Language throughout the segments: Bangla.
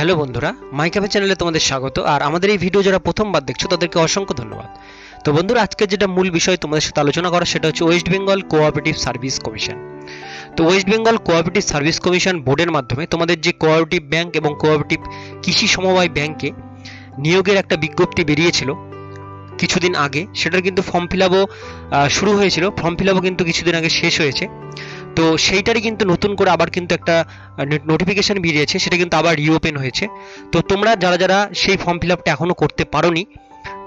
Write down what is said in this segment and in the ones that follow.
হ্যালো বন্ধুরা, মাই ক্যাফে চ্যানেলে তোমাদের স্বাগত। আর আমাদের এই ভিডিও যারা প্রথমবার দেখছো তাদেরকে অসংখ্য ধন্যবাদ। তো বন্ধুরা, আজকে যেটা মূল বিষয় তোমাদের সাথে আলোচনা করা সেটা হচ্ছে West Bengal cooperative service commission. তো West Bengal cooperative service commission বোর্ডের মাধ্যমে তোমাদের যে কোঅপারেটিভ ব্যাংক এবং কোঅপারেটিভ কৃষি সমবায় ব্যাংকে নিয়োগের একটা বিজ্ঞপ্তি বেরিয়েছিল কিছুদিন আগে, সেটার কিন্তু ফর্ম ফিল আপও শুরু হয়েছিল। ফর্ম ফিল আপও কিন্তু কিছুদিন আগে শেষ হয়েছে। তো সেইটারই কিন্তু নতুন করে আবার কিন্তু একটা নোটিফিকেশন বেরিয়েছে, সেটা কিন্তু আবার রিওপেন হয়েছে। তো তোমরা যারা যারা সেই ফর্ম ফিল আপটা এখনো করতে পারোনি,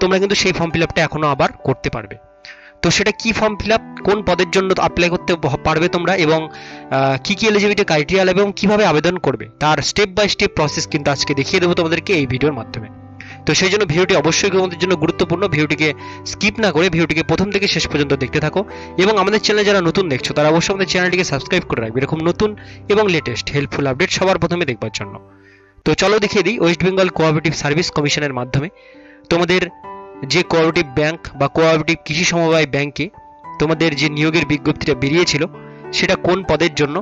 তোমরা কিন্তু সেই ফর্ম ফিল আপটা এখনো আবার করতে পারবে। তো সেটা কি ফর্ম ফিল আপ, কোন পদের জন্য অ্যাপ্লাই করতে পারবে তোমরা, এবং কি কি এলিজিবিলিটি ক্রাইটেরিয়া লাগবে এবং কিভাবে আবেদন করবে, তার স্টেপ বাই স্টেপ প্রসেস কিন্তু আজকে দেখিয়ে দেবো তোমাদেরকে এই ভিডিওর মাধ্যমে। তো সেই জন্য ভিডিওটি অবশ্যই তোমাদের জন্য গুরুত্বপূর্ণ। ভিডিওটিকে স্কিপ না করে ভিডিওটিকে প্রথম থেকে শেষ পর্যন্ত দেখতে থাকো, এবং আমাদের চ্যানেলে যারা নতুন দেখছো তারা অবশ্যই আমাদের চ্যানেলটিকে সাবস্ক্রাইব করে রাখবে এরকম নতুন এবং লেটেস্ট হেল্পফুল আপডেট সবার প্রথমে দেখবার জন্য। তো চলো দেখিয়ে দিই ওয়েস্ট বেঙ্গল কোঅপারেটিভ সার্ভিস কমিশনের মাধ্যমে তোমাদের যে কোঅপারেটিভ ব্যাংক বা কোঅপারেটিভ কৃষি সমবায় ব্যাংকে তোমাদের যে নিয়োগের বিজ্ঞপ্তিটা বেরিয়েছিল সেটা কোন পদের জন্য,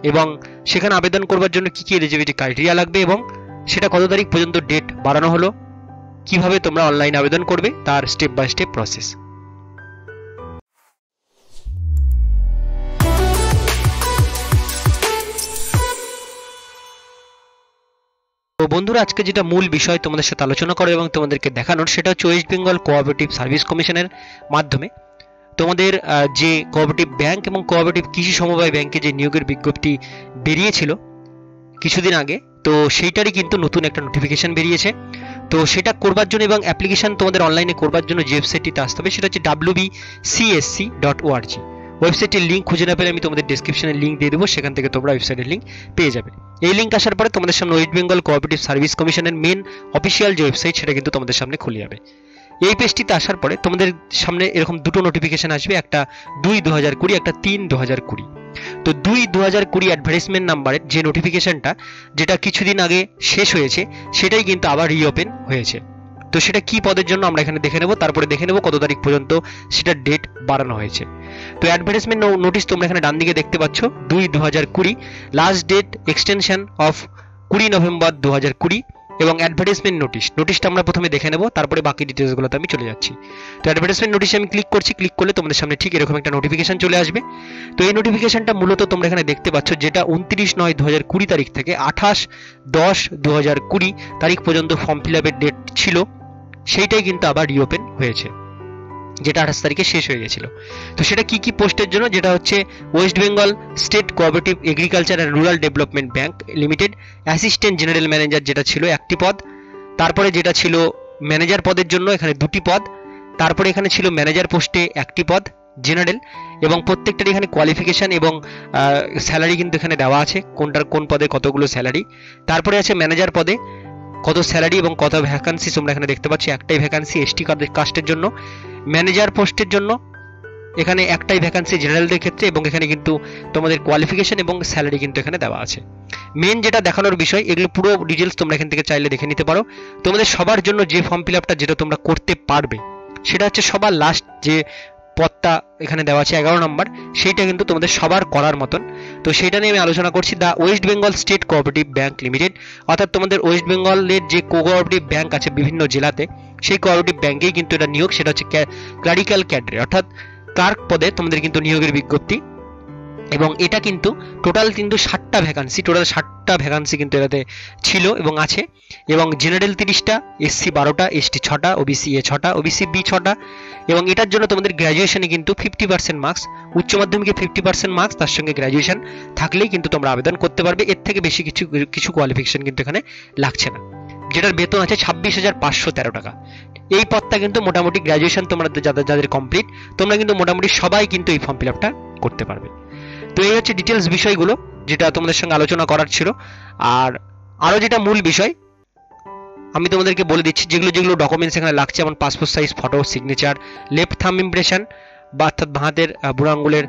এবং সেখানে আবেদন করবার জন্য কি কি এলিজিবিলিটি ক্রাইটেরিয়া লাগবে, এবং সেটা কত তারিখ পর্যন্ত ডেট বাড়ানো হলো, কিভাবে তোমরা অনলাইন আবেদন করবে, তার স্টেপ বাই স্টেপ প্রসেস। তো বন্ধুরা, আজকে যেটা মূল বিষয় তোমাদের সাথে আলোচনা করো এবং তোমাদেরকে দেখানোর সেটা হচ্ছে ওয়েস্ট বেঙ্গল কোঅপারেটিভ সার্ভিস কমিশনের মাধ্যমে তোমাদের যে কোঅপারেটিভ ব্যাংক এবং কোঅপারেটিভ কৃষি সমবায় ব্যাংকে যে নিয়োগের বিজ্ঞপ্তি বেরিয়েছিল কিছুদিন আগে, তো সেইটারই কিন্তু নতুন একটা নোটিফিকেশন বেরিয়েছে। তো সেটা করবার জন্য এবং অ্যাপ্লিকেশন তোমাদের অনলাইনে করবার জন্য যে ওয়েবসাইটটিতে আসতে হবে সেটা হচ্ছে wbcsc.org। ওয়েবসাইটের লিঙ্ক খুঁজে না পেলে আমি তোমাদের ডেসক্রিপশনে লিঙ্ক দিয়ে দেবো, সেখান থেকে তোমরা ওয়েবসাইটের লিঙ্ক পেয়ে যাবে। এই লিঙ্ক আসার পরে তোমাদের সামনে ওয়েস্ট বেঙ্গল কোঅপারেটিভ সার্ভিস কমিশনের মেন অফিসিয়াল যে ওয়েবসাইট সেটা কিন্তু তোমাদের সামনে খুলে যাবে। এই পেজটিতে আসার পরে তোমাদের সামনে এরকম দুটো নোটিফিকেশন আসবে, একটা 2/2020, একটা 3/2020। তো 2/2020 অ্যাডভার্টাইজমেন্ট নাম্বারের যে নোটিফিকেশনটা যেটা কিছুদিন আগে শেষ হয়েছে সেটাই কিন্তু আবার রিওপেন হয়েছে। তো সেটা কি পদের জন্য আমরা এখানে দেখে নেব, তারপরে দেখে নেব কত তারিখ পর্যন্ত সেটা ডেট বাড়ানো হয়েছে। তো অ্যাডভার্টাইজমেন্ট নোটিশ তোমরা এখানে ডান দিকে দেখতে পাচ্ছ 2/2020, last date extension of 20 November 2020, এবং অ্যাডভার্টাইজমেন্ট নোটিশটা আমরা প্রথমে দেখে নেব, তারপরে বাকি ডিটেলসগুলোতে আমি চলে যাচ্ছি। তো অ্যাডভার্টাইজমেন্ট নোটিশে আমি ক্লিক করছি, ক্লিক করলে তোমাদের সামনে ঠিক এরকম একটা নোটিফিকেশন চলে আসবে। তো এই নোটিফিকেশনটা মূলত তোমরা এখানে দেখতে পাচ্ছ, যেটা 29/9/2020 তারিখ থেকে 28/10/2020 তারিখ পর্যন্ত ফর্ম ফিল আপের ডেট ছিল, সেইটাই কিন্তু আবার রিওপেন হয়েছে, যেটা 28 তারিখে শেষ হয়ে গেছিল। তো সেটা কি কি পোস্টের জন্য, যেটা হচ্ছে West Bengal state cooperative agriculture and rural development bank limited assistant general manager, যেটা ছিল একটি পদ। তারপরে যেটা ছিল ম্যানেজার পদের জন্য এখানে দুটি পদ। তারপরে এখানে ছিল ম্যানেজার পোস্টে একটি পদ জেনারেল, এবং প্রত্যেকটার এখানে কোয়ালিফিকেশন এবং স্যালারি কিন্তু এখানে দেওয়া আছে, কোনটার কোন পদে কতগুলো স্যালারি। তারপরে আছে ম্যানেজার পদে কত স্যালারি এবং কত ভ্যাকান্সি তোমরা এখানে দেখতে পাচ্ছ। একটাই ভ্যাকান্সি এসটি কাস্টের জন্য। ম্যানেজার পোস্টের জন্য এখানে একটাই ভ্যাকান্সি জেনারেলদের ক্ষেত্রে, এবং এখানে কিন্তু তোমাদের কোয়ালিফিকেশন এবং স্যালারি কিন্তু এখানে দেওয়া আছে। মেন যেটা দেখানোর বিষয়, এগুলো পুরো ডিটেলস তোমরা এখান থেকে চাইলে দেখে নিতে পারো। তোমাদের সবার জন্য যে ফর্ম ফিল আপটা যেটা তোমরা করতে পারবে সেটা হচ্ছে সবার লাস্ট যে পদটা এখানে দেওয়া আছে 11 নম্বর, সেইটা কিন্তু তোমাদের সবার করার মতন। তো সেটা নিয়ে আমি আলোচনা করছি। The West Bengal state cooperative bank limited, অর্থাৎ তোমাদের ওয়েস্ট বেঙ্গলের যে কোঅপারেটিভ ব্যাংক আছে বিভিন্ন জেলাতে, সেই কোঅপারেটিভ ব্যাংকেই কিন্তু এটা নিয়োগ। সেটা হচ্ছে ক্লারিক্যাল ক্যাডারে, অর্থাৎ ক্লার্ক পদে তোমাদের কিন্তু নিয়োগের বিজ্ঞপ্তি। এবং এটা কিন্তু টোটাল কিন্তু 60টা ভ্যাকান্সি কিন্তু এটাতে ছিল এবং আছে। এবং জেনারেল 30টা, এসসি 12টা, এসটি 6টা, ওবিসি এ 6টা, ওবিসি বি 6টা। এবং এটার জন্য তোমাদের গ্র্যাজুয়েশনে কিন্তু 50% মার্কস, উচ্চ মাধ্যমিকে 50% মার্কস, তার সঙ্গে গ্র্যাজুয়েশন থাকলেই কিন্তু তোমরা আবেদন করতে পারবে। এর থেকে বেশি কিছু কোয়ালিফিকেশন কিন্তু এখানে লাগছে না। যেটার বেতন আছে 26,513 টাকা। এই পদটা কিন্তু মোটামুটি গ্র্যাজুয়েশন তোমরা যাদের কমপ্লিট, তোমরা কিন্তু মোটামুটি সবাই কিন্তু এই ফর্ম ফিল আপটা করতে পারবে। তো এই হচ্ছে ডিটেলস বিষয়গুলো যেটা তোমাদের সঙ্গে আলোচনা করার ছিল। আর আরো যেটা মূল বিষয় আমি তোমাদেরকে বলে দিচ্ছি, যেগুলো ডকুমেন্টস এখানে লাগছে, যেমন passport size photo, signature, left thumb impression বা অর্থাৎ বাঁ হাতের বুড়ো আঙুলের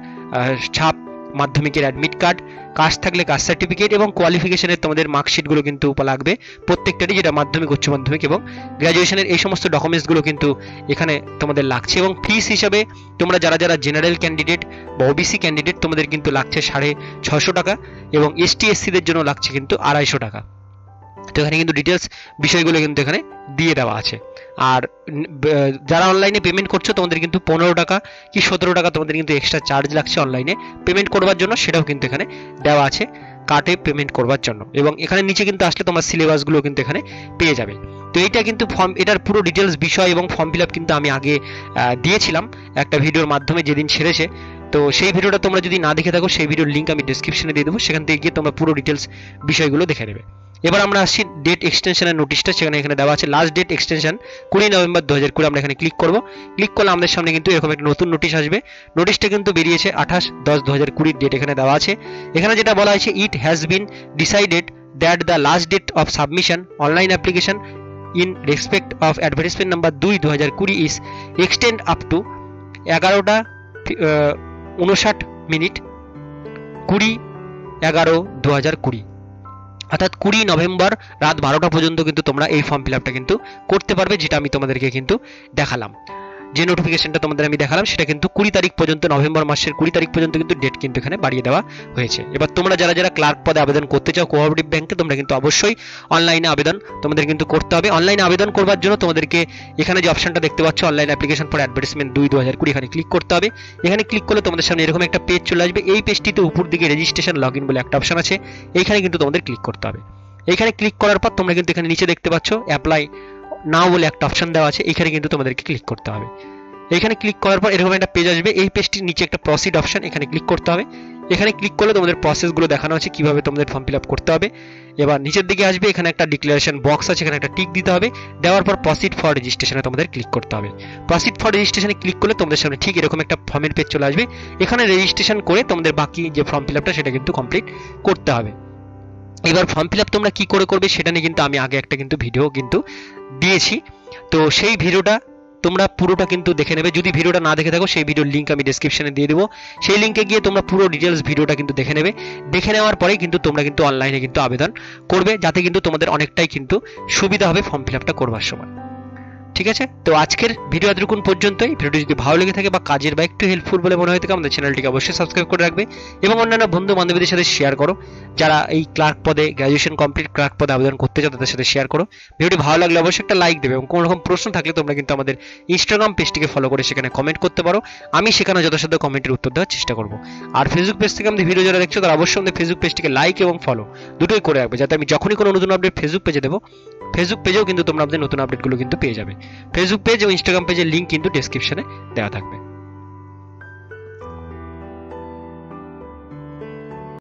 ছাপ, মাধ্যমিকের অ্যাডমিট কার্ড, কাস্ট থাকলে কাস্ট সার্টিফিকেট, এবং কোয়ালিফিকেশনের তোমাদের মার্কশিটগুলো কিন্তু লাগবে প্রত্যেকটারই, যেটা মাধ্যমিক, উচ্চ মাধ্যমিক এবং গ্র্যাজুয়েশনের। এই সমস্ত ডকুমেন্টসগুলো কিন্তু এখানে তোমাদের লাগছে। এবং ফিস হিসাবে তোমরা যারা যারা জেনারেল ক্যান্ডিডেট বা ওবিসি ক্যান্ডিডেট তোমাদের কিন্তু লাগছে 650 টাকা, এবং এসটি এসসিদের জন্য লাগছে কিন্তু 250 টাকা। তো এখানে কিন্তু ডিটেলস বিষয়গুলো কিন্তু এখানে দিয়ে দেওয়া আছে। আর যারা অনলাইনে পেমেন্ট করছো তোমাদের কিন্তু 15 টাকা কি 17 টাকা তোমাদের কিন্তু এক্সট্রা চার্জ লাগছে অনলাইনে পেমেন্ট করবার জন্য, সেটাও কিন্তু এখানে দেওয়া আছে কার্ডে পেমেন্ট করবার জন্য। এবং এখানে নিচে কিন্তু আসলে তোমার সিলেবাসগুলো কিন্তু এখানে পেয়ে যাবে। তো এইটা কিন্তু ফর্ম, এটার পুরো ডিটেলস বিষয় এবং ফর্ম ফিল আপ কিন্তু আমি আগে দিয়েছিলাম একটা ভিডিওর মাধ্যমে যেদিন ছেড়েছে। তো সেই ভিডিওটা তোমরা যদি না দেখে থাকো সেই ভিডিওর লিঙ্ক আমি ডেসক্রিপশনে দিয়ে দেবো, সেখান থেকে গিয়ে তোমরা পুরো ডিটেলস বিষয়গুলো দেখে নেবে। এবার আমরা আসছি ডেট এক্সটেনশনের নোটিশটা, সেখানে এখানে দেওয়া আছে লাস্ট ডেট এক্সটেনশন 20 নভেম্বর 2020। আমরা এখানে ক্লিক করব, ক্লিক করলে আমাদের সামনে কিন্তু এরকম একটা নতুন নোটিশ আসবে। নোটিশটা কিন্তু বেরিয়েছে 28/10/2020 ডেট এখানে দেওয়া আছে। এখানে যেটা বলা হয়েছে, it has been decided that the last date of submission online application in respect of advertisement number 2/2020 is extend up to 11টা 59 20/11/2020, অর্থাৎ 20 নভেম্বর রাত 12টা পর্যন্ত কিন্তু তোমরা এই ফর্ম ফিল আপটা কিন্তু করতে পারবে, যেটা আমি তোমাদেরকে কিন্তু দেখালাম। যে নোটিফিকেশনটা তোমাদের আমি দেখালাম সেটা কিন্তু 20 তারিখ পর্যন্ত, নভেম্বর মাসের 20 তারিখ পর্যন্ত কিন্তু ডেট কিন্তু এখানে বাড়িয়ে দেওয়া হয়েছে। এবার তোমরা যারা যারা ক্লার্ক পদে আবেদন করতে চাও কোঅপারেটিভ ব্যাংকে, তোমরা কিন্তু অবশ্যই অনলাইনে আবেদন তোমাদের কিন্তু করতে হবে। অনলাইনে আবেদন করবার জন্য তোমাদেরকে এখানে যে অপশনটা দেখতে পাচ্ছ অনলাইন অ্যাপ্লিকেশন ফর অ্যাডভার্টাইজমেন্ট 2/2020, এখানে ক্লিক করতে হবে। এখানে ক্লিক করলে তোমাদের সামনে এরকম একটা পেজ চলে আসবে। এই পেজটিতে উপর দিকে রেজিস্ট্রেশন লগইন বলে একটা অপশন আছে, এইখানে কিন্তু তোমাদের ক্লিক করতে হবে। এইখানে ক্লিক করার পর তোমরা কিন্তু এখানে নিচে দেখতে পাচ্ছ অ্যাপ্লাই নাও বলে একটা অপশন দেওয়া আছে, এখানে কিন্তু তোমাদেরকে ক্লিক করতে হবে। এখানে ক্লিক করার পর এরকম একটা পেজ আসবে। এই পেজটির নিচে একটা প্রসিড অপশন, এখানে ক্লিক করতে হবে। এখানে ক্লিক করলে তোমাদের প্রসেসগুলো দেখানো আছে কিভাবে তোমাদের ফর্ম ফিল আপ করতে হবে। এবার নিচের দিকে আসবে, এখানে একটা ডিক্লারেশন বক্স আছে, এখানে একটা টিক দিতে হবে। দেওয়ার পর প্রসিড ফর রেজিস্ট্রেশনে তোমাদের ক্লিক করতে হবে। প্রসিড ফর রেজিস্ট্রেশনে ক্লিক করলে তোমাদের সামনে ঠিক এরকম একটা ফর্মের পেজ চলে আসবে। এখানে রেজিস্ট্রেশন করে তোমাদের বাকি যে ফর্ম ফিল আপটা সেটা কিন্তু কমপ্লিট করতে হবে। এবার ফর্ম ফিল আপ তোমরা কি করে করবে সেটা নিয়ে কিন্তু আমি আগে একটা কিন্তু ভিডিও কিন্তু দিয়েছি, তো সেই ভিডিওটা তোমরা পুরোটা কিন্তু দেখে নেবে। যদি ভিডিওটা না দেখে থাকো সেই ভিডিওর লিঙ্ক আমি ডেসক্রিপশনে দিয়ে দেবো, সেই লিঙ্কে গিয়ে তোমরা পুরো ডিটেলস ভিডিওটা কিন্তু দেখে নেবে। দেখে নেওয়ার পরেই কিন্তু তোমরা কিন্তু অনলাইনে কিন্তু আবেদন করবে, যাতে কিন্তু তোমাদের অনেকটাই কিন্তু সুবিধা হবে ফর্ম ফিল আপটা করবার সময়। ঠিক আছে, তো আজকের ভিডিও এতটুকুন পর্যন্তই। ভিডিওটি যদি ভালো লেগে থাকে বা কাজের বা একটু হেল্পফুল বলে মনে হয়ে থাকে, আমাদের চ্যানেলটিকে অবশ্যই সাবস্ক্রাইব করে রাখবে এবং অন্যান্য বন্ধু বান্ধবীদের সাথে শেয়ার করো। যারা এই ক্লার্ক পদে গ্র্যাজুয়েশন কমপ্লিট ক্লার্ক পদে আবেদন করতে চাও তাদের সাথে শেয়ার করো। ভিডিওটি ভালো লাগলে অবশ্যই একটা লাইক দেবে এবং কোনো রকম প্রশ্ন থাকলে তোমরা কিন্তু আমাদের ইনস্টাগ্রাম পেজটিকে ফলো করে সেখানে কমেন্ট করতে পারো। আমি সেখানে যথাসাধ্য কমেন্টের উত্তর দেওয়ার চেষ্টা করবো। আর ফেসবুক পেজ থেকে আমাদের ভিডিও যারা দেখছো তারা অবশ্যই আমাদের ফেসবুক পেজটিকে লাইক এবং ফলো দুটোই করে রাখবে, যাতে আমি যখনই কোনো নতুন আপডেট ফেসবুক পেজে দেবো, ফেসবুক পেজেও কিন্তু তোমরা আমাদের নতুন আপডেটগুলো কিন্তু পেয়ে যাবে। ফেসবুক পেজ এবং ইনস্টাগ্রাম পেজের লিঙ্ক কিন্তু ডেসক্রিপশনে দেওয়া থাকবে।